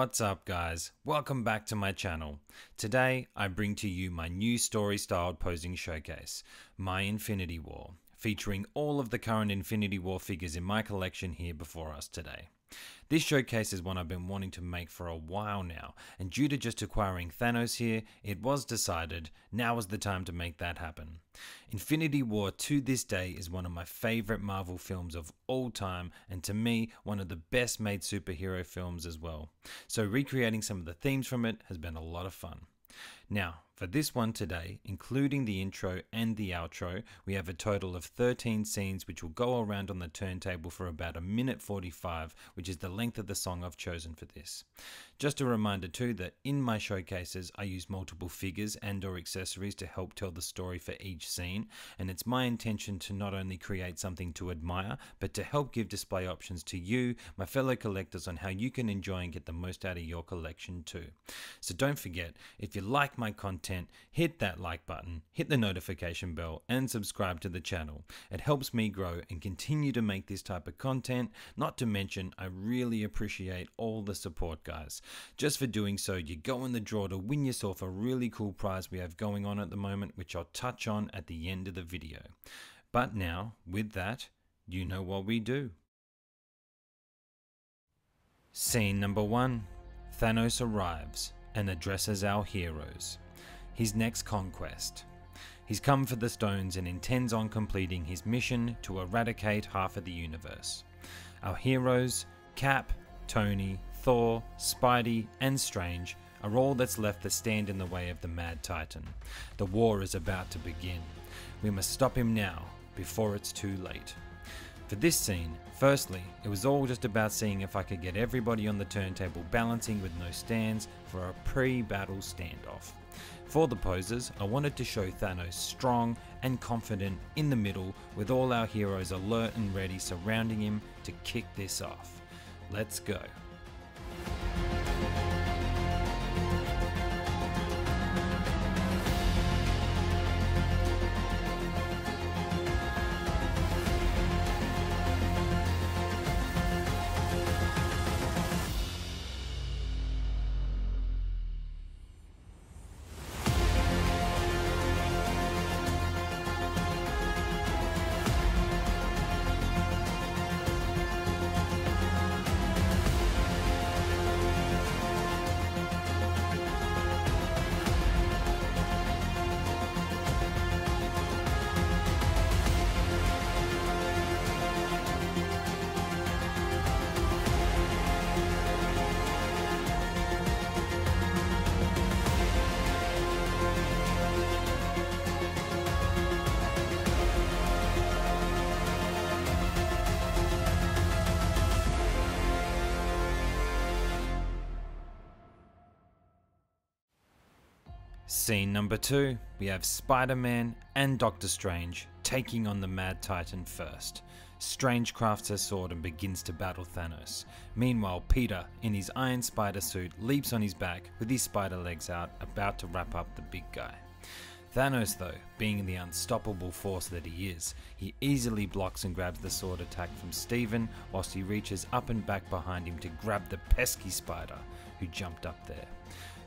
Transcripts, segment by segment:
What's up guys, welcome back to my channel. Today I bring to you my new story styled posing showcase, My Infinity War, featuring all of the current Infinity War figures in my collection here before us today. This showcase is one I've been wanting to make for a while now, and due to just acquiring Thanos here, it was decided now was the time to make that happen. Infinity War to this day is one of my favourite Marvel films of all time, and to me, one of the best made superhero films as well. So recreating some of the themes from it has been a lot of fun. Now, for this one today, including the intro and the outro, we have a total of 13 scenes which will go around on the turntable for about 1:45, which is the length of the song I've chosen for this. Just a reminder too that in my showcases I use multiple figures and or accessories to help tell the story for each scene, and it's my intention to not only create something to admire, but to help give display options to you, my fellow collectors, on how you can enjoy and get the most out of your collection too. So don't forget, if you like my content, hit that like button, hit the notification bell and subscribe to the channel. It helps me grow and continue to make this type of content. Not to mention, I really appreciate all the support guys. Just for doing so, you go in the draw to win yourself a really cool prize we have going on at the moment, which I'll touch on at the end of the video. But now, with that, you know what we do. Scene number 1. Thanos arrives and addresses our heroes. His next conquest. He's come for the stones and intends on completing his mission to eradicate half of the universe. Our heroes, Cap, Tony, Thor, Spidey and Strange, are all that's left to stand in the way of the Mad Titan. The war is about to begin. We must stop him now, before it's too late. For this scene, firstly, it was all just about seeing if I could get everybody on the turntable balancing with no stands for a pre-battle standoff. For the poses, I wanted to show Thanos strong and confident in the middle, with all our heroes alert and ready surrounding him to kick this off. Let's go. Scene number 2, we have Spider-Man and Doctor Strange taking on the Mad Titan first. Strange crafts a sword and begins to battle Thanos. Meanwhile, Peter, in his Iron Spider suit, leaps on his back with his spider legs out, about to wrap up the big guy. Thanos though, being the unstoppable force that he is, he easily blocks and grabs the sword attack from Steven, whilst he reaches up and back behind him to grab the pesky spider, who jumped up there.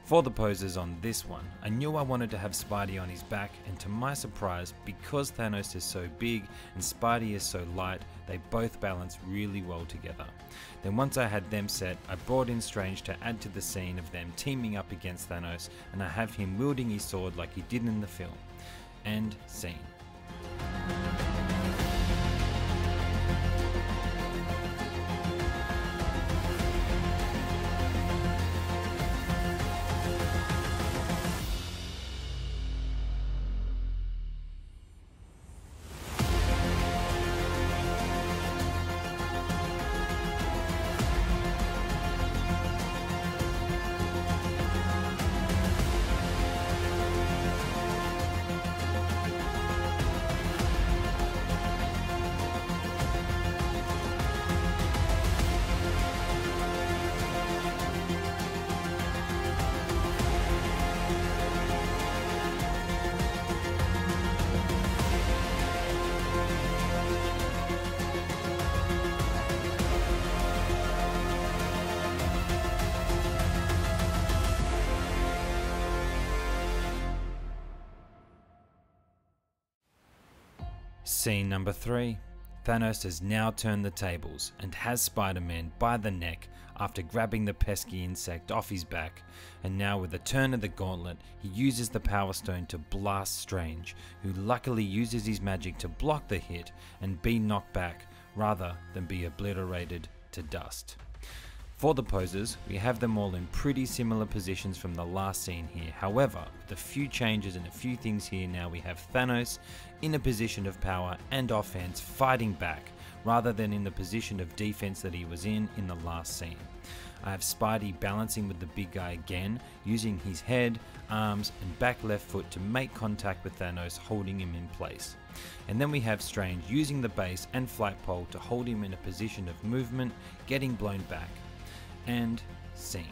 For the poses on this one, I knew I wanted to have Spidey on his back, and to my surprise, because Thanos is so big and Spidey is so light, they both balance really well together. Then once I had them set, I brought in Strange to add to the scene of them teaming up against Thanos, and I have him wielding his sword like he did in the film. End scene. Scene number 3. Thanos has now turned the tables and has Spider-Man by the neck after grabbing the pesky insect off his back, and now with a turn of the gauntlet he uses the Power Stone to blast Strange, who luckily uses his magic to block the hit and be knocked back rather than be obliterated to dust. For the poses, we have them all in pretty similar positions from the last scene here. However, with a few changes and a few things here, now we have Thanos in a position of power and offense fighting back, rather than in the position of defense that he was in the last scene. I have Spidey balancing with the big guy again, using his head, arms and back left foot to make contact with Thanos, holding him in place. And then we have Strange using the base and flight pole to hold him in a position of movement, getting blown back. And scene.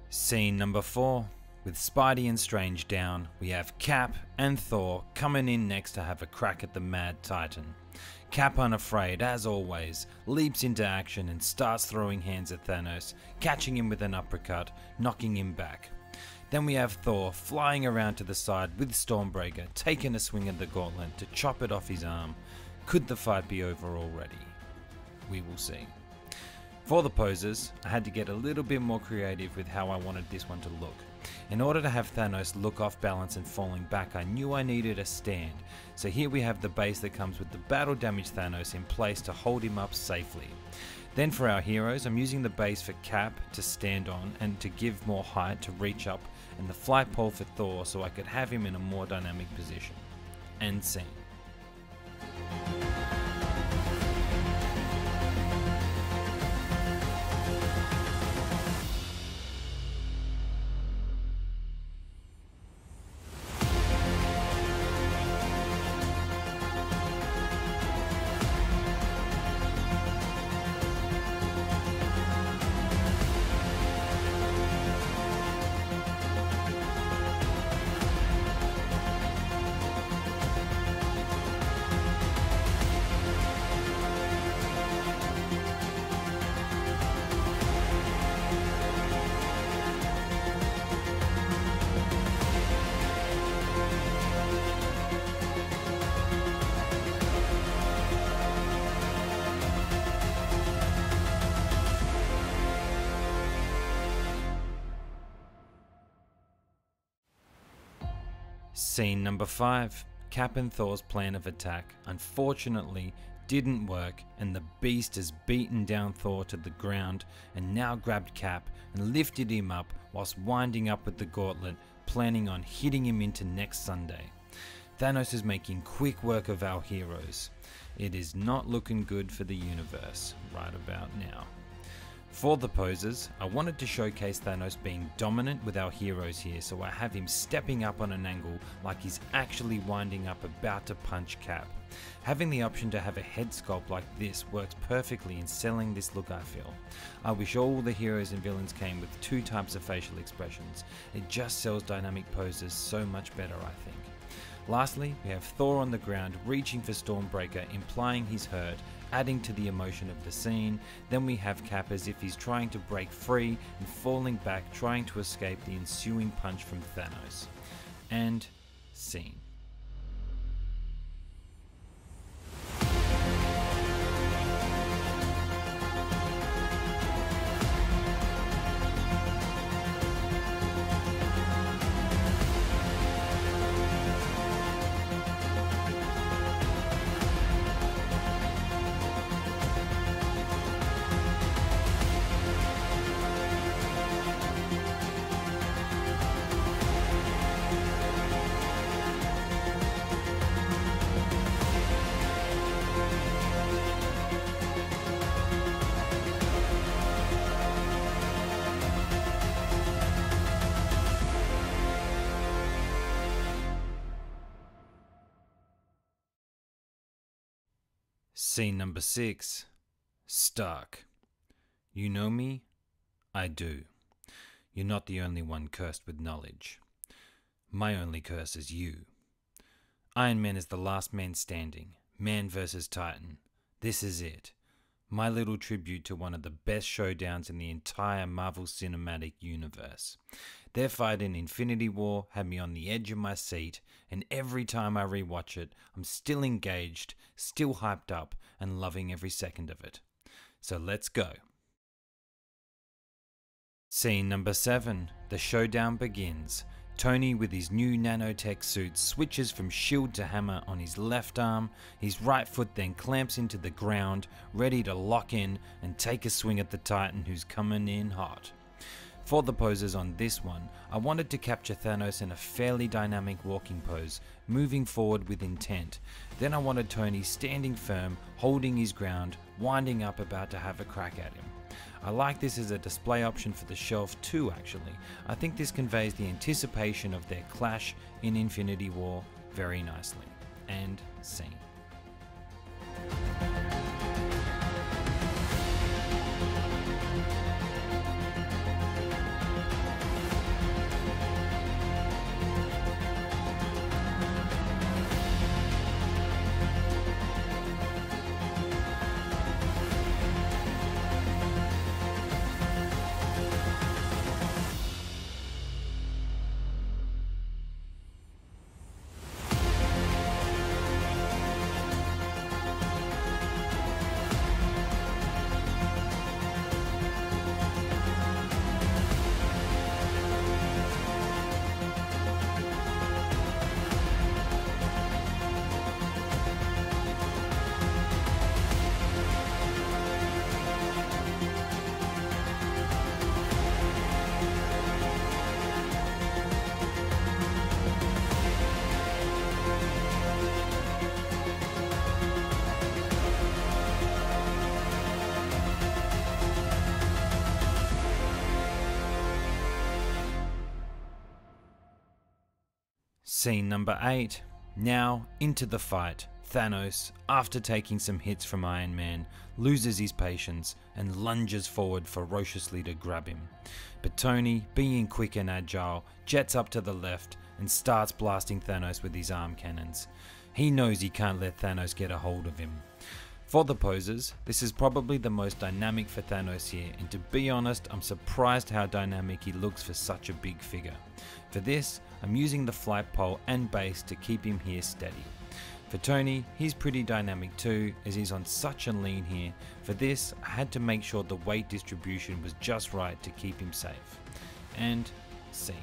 Scene number 4. With Spidey and Strange down, we have Cap and Thor coming in next to have a crack at the Mad Titan. Cap, unafraid as always, leaps into action and starts throwing hands at Thanos, catching him with an uppercut, knocking him back. Then we have Thor flying around to the side with Stormbreaker taking a swing at the gauntlet to chop it off his arm. Could the fight be over already? We will see. For the poses, I had to get a little bit more creative with how I wanted this one to look. In order to have Thanos look off balance and falling back, I knew I needed a stand. So here we have the base that comes with the battle damage Thanos in place to hold him up safely. Then for our heroes, I'm using the base for Cap to stand on and to give more height to reach up, and the flight pole for Thor so I could have him in a more dynamic position. And scene. Scene number 5. Cap and Thor's plan of attack unfortunately didn't work, and the beast has beaten down Thor to the ground and now grabbed Cap and lifted him up whilst winding up with the gauntlet, planning on hitting him into next Sunday. Thanos is making quick work of our heroes. It is not looking good for the universe right about now. For the poses, I wanted to showcase Thanos being dominant with our heroes here, so I have him stepping up on an angle like he's actually winding up about to punch Cap. Having the option to have a head sculpt like this works perfectly in selling this look, I feel. I wish all the heroes and villains came with 2 types of facial expressions. It just sells dynamic poses so much better, I think. Lastly, we have Thor on the ground reaching for Stormbreaker, implying he's hurt, adding to the emotion of the scene. Then we have Cap as if he's trying to break free and falling back, trying to escape the ensuing punch from Thanos. And scene. Scene number 6. Stark. You know me? I do. You're not the only one cursed with knowledge. My only curse is you. Iron Man is the last man standing. Man versus Titan. This is it. My little tribute to one of the best showdowns in the entire Marvel Cinematic Universe. Their fight in Infinity War had me on the edge of my seat, and every time I rewatch it, I'm still engaged, still hyped up, and loving every second of it. So let's go. Scene number 7. The showdown begins. Tony, with his new nanotech suit, switches from shield to hammer on his left arm. His right foot then clamps into the ground, ready to lock in and take a swing at the Titan who's coming in hot. For the poses on this one, I wanted to capture Thanos in a fairly dynamic walking pose, moving forward with intent. Then I wanted Tony standing firm, holding his ground, winding up about to have a crack at him. I like this as a display option for the shelf too actually. I think this conveys the anticipation of their clash in Infinity War very nicely. And scene. Scene number 8. Now into the fight. Thanos, after taking some hits from Iron Man, loses his patience and lunges forward ferociously to grab him. But Tony, being quick and agile, jets up to the left and starts blasting Thanos with his arm cannons. He knows he can't let Thanos get a hold of him. For the poses, this is probably the most dynamic for Thanos here, and to be honest, I'm surprised how dynamic he looks for such a big figure. For this, I'm using the flight pole and base to keep him here steady. For Tony, he's pretty dynamic too, as he's on such a lean here. For this, I had to make sure the weight distribution was just right to keep him safe. And scene.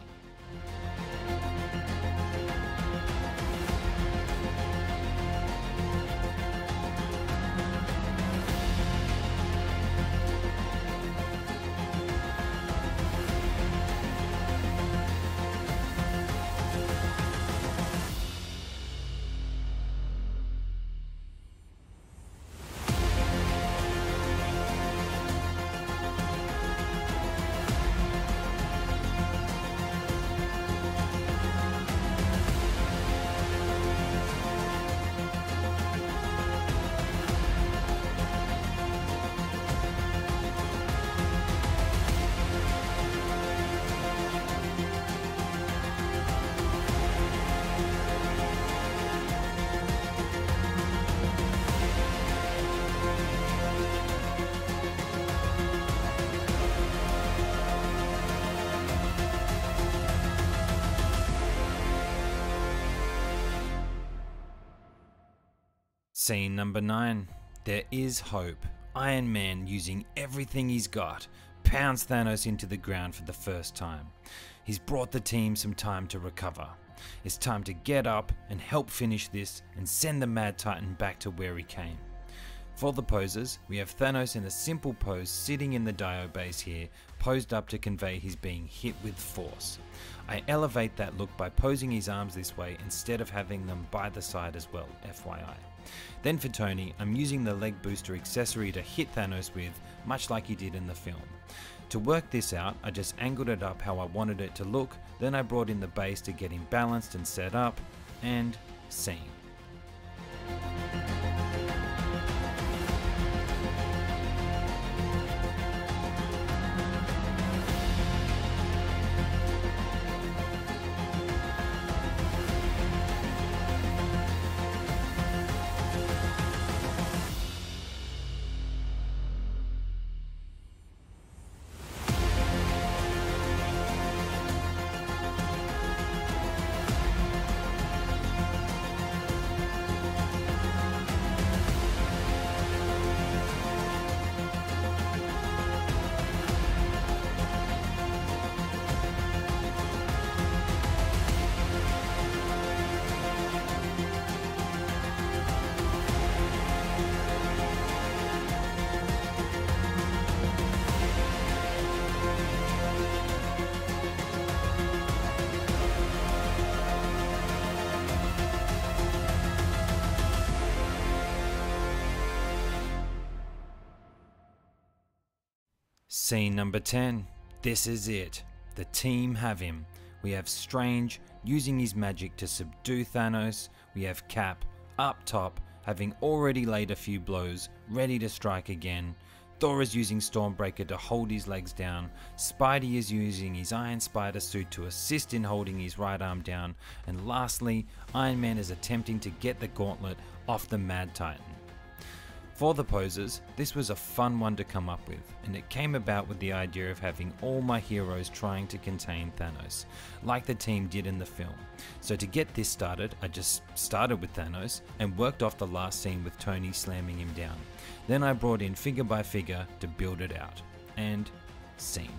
Scene number 9. There is hope. Iron Man, using everything he's got, pounds Thanos into the ground for the first time. He's brought the team some time to recover. It's time to get up and help finish this and send the Mad Titan back to where he came. For the poses, we have Thanos in a simple pose sitting in the Dio base here, posed up to convey he's being hit with force. I elevate that look by posing his arms this way instead of having them by the side as well, FYI. Then for Tony, I'm using the leg booster accessory to hit Thanos with, much like he did in the film. To work this out, I just angled it up how I wanted it to look, then I brought in the base to get him balanced and set up, and scene. Scene number 10. This is it. The team have him. We have Strange using his magic to subdue Thanos. We have Cap up top, having already laid a few blows, ready to strike again. Thor is using Stormbreaker to hold his legs down. Spidey is using his Iron Spider suit to assist in holding his right arm down. And lastly, Iron Man is attempting to get the gauntlet off the Mad Titan. For the poses, this was a fun one to come up with, and it came about with the idea of having all my heroes trying to contain Thanos, like the team did in the film. So to get this started, I just started with Thanos and worked off the last scene with Tony slamming him down. Then I brought in figure by figure to build it out. And scene.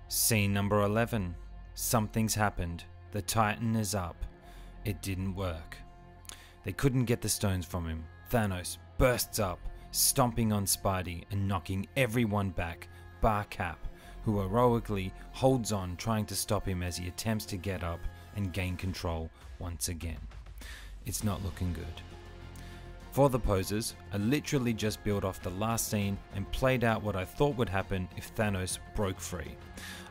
Scene number 11. Something's happened. The Titan is up. It didn't work. They couldn't get the stones from him. Thanos bursts up, stomping on Spidey and knocking everyone back, bar Cap, who heroically holds on, trying to stop him as he attempts to get up and gain control once again. It's not looking good. For the poses, I literally just built off the last scene and played out what I thought would happen if Thanos broke free.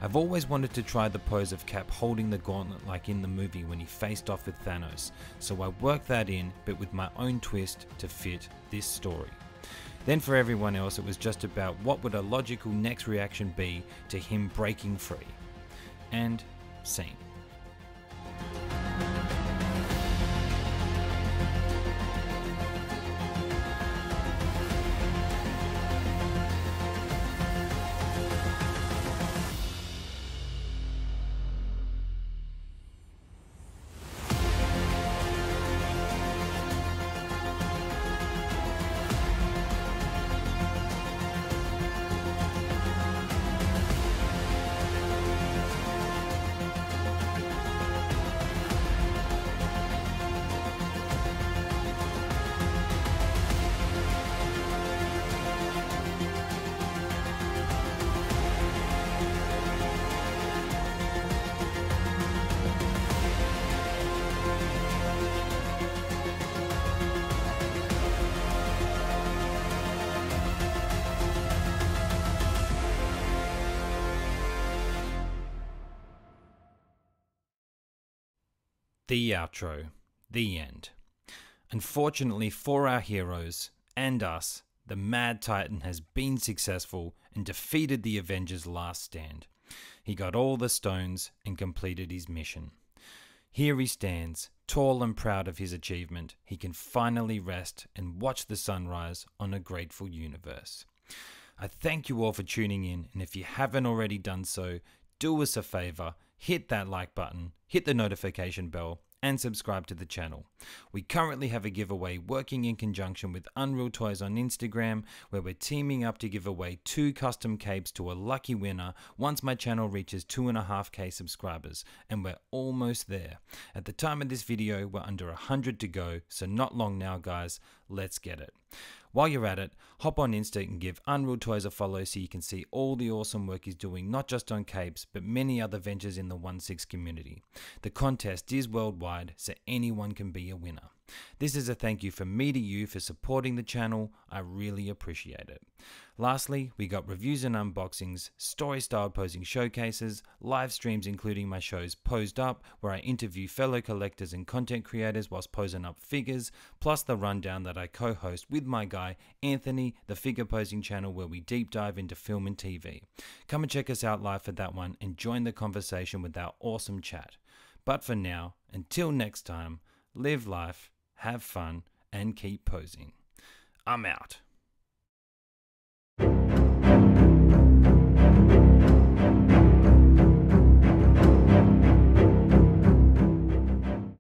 I've always wanted to try the pose of Cap holding the gauntlet like in the movie when he faced off with Thanos, so I worked that in, but with my own twist to fit this story. Then for everyone else, it was just about what would a logical next reaction be to him breaking free. And scene. The outro. The end. Unfortunately for our heroes and us, the Mad Titan has been successful and defeated the Avengers' last stand. He got all the stones and completed his mission. Here he stands, tall and proud of his achievement. He can finally rest and watch the sunrise on a grateful universe. I thank you all for tuning in, and if you haven't already done so, do us a favor, hit that like button, hit the notification bell, and subscribe to the channel. We currently have a giveaway working in conjunction with Unreal Toys on Instagram, where we're teaming up to give away 2 custom capes to a lucky winner once my channel reaches 2.5k subscribers, and we're almost there. At the time of this video, we're under 100 to go, so not long now guys, let's get it. While you're at it, hop on Insta and give Unreal Toys a follow so you can see all the awesome work he's doing, not just on capes, but many other ventures in the 1/6 community. The contest is worldwide, so anyone can be a winner. This is a thank you from me to you for supporting the channel. I really appreciate it. Lastly, we got reviews and unboxings, story-styled posing showcases, live streams including my shows Posed Up, where I interview fellow collectors and content creators whilst posing up figures, plus the rundown that I co-host with my guy Anthony, the figure posing channel where we deep dive into film and TV. Come and check us out live for that one and join the conversation with our awesome chat. But for now, until next time, live life, have fun, and keep posing. I'm out.